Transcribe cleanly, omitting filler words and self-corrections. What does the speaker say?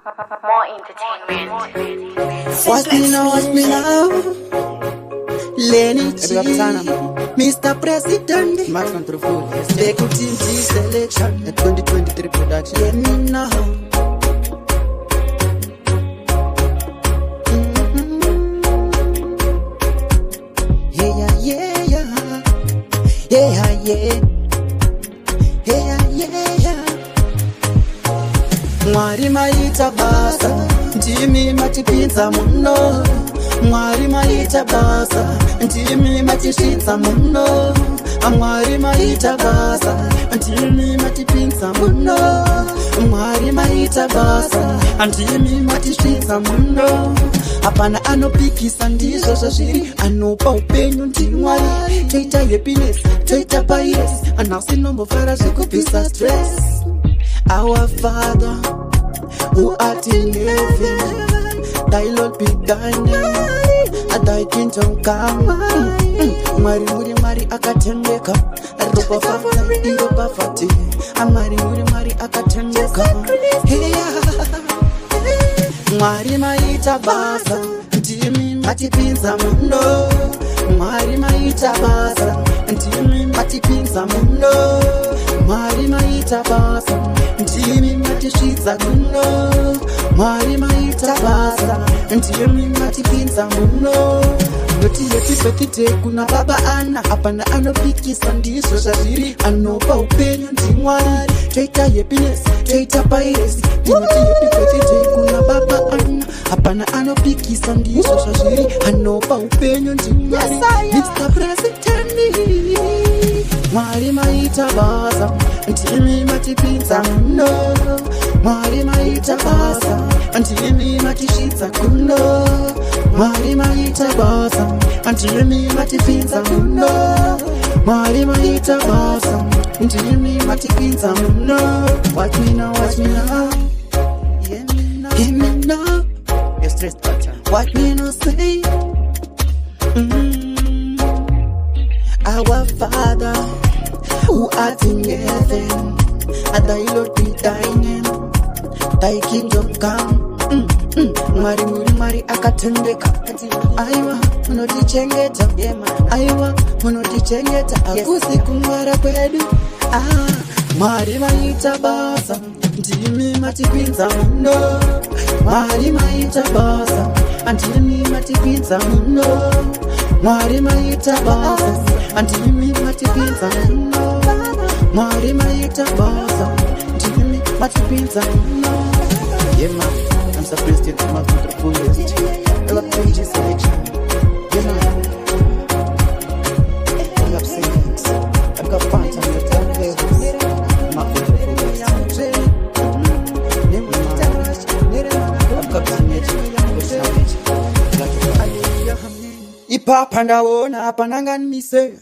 More entertainment. Watch me now. Lenny G, Mr. President, Max Control, the Team G selection, the 2023 production. let me know. Yeah, yeah, yeah, yeah, yeah, yeah, yeah, yeah. Mwari maita basa, ndimi matipinza muno. Mwari maita basa, ndimi matishitsa muno. Mwari maita basa, ndimi matipinza muno. Mwari maita basa, ndimi matishitsa muno. Hapana anopikisa ndizvo zvazviri, anopa upenyu ndimwari. Toita happiness, toita payes, anasi nombofara zvekubvisa stress. Our Father, who art in heaven, thy Lord be thy name, thy kingdom come. Mwari muri mwari akatendeka, ropa fata iropa fati. Mwari muri mwari akatendeka. Mwari maita basa, ndimi matipinza muno. Mwari maita basa, ndimi matipinza muno. Mwari maita basa, ndimi matishitsa muno. Mwari maita basa, ndimi matipinza muno. Noti yepipetite kuna baba ana, hapana anopikisa ndizvo zvazviri, anopa upenyu ndimwari. Toita happiness, toita payes. Noti yepipetite kuna baba ana, hapana anopikisa ndizvo zvazviri, anopa upenyu ndimwari. Mr. President, Mwari maita basa, ndimi matipinza muno. Mwari maita basa, ndimi matishitsa kuno. Mwari maita basa, ndimi matipinza muno. Mwari maita basa, ndimi matipinza muno. Watch me now, watch me now. Hear me now, hear me now. Your stress pattern. Watch me now say, Our Father, who art in heaven, thy Lord be thy name, thy kingdom come. Mwari muri mwari akatendeka. Aiwa munotichengeta, aiwa munotichengeta, akusi kumwara kwedu. Mwari maita basa, ndimi matipinza muno. Mwari maita basa, ndimi matipinza muno. Mwari maita basa, ndimi matipinza muno. Mwari maita basa, ndimi matipinza muno. Yeah, man. I'm Mr. President, Max Control, the love G selection. Yeah, man. I love singing. I've got fun time to tell you. Max Control, I've got teenage. Ipapa ndaona hapa nanganimise.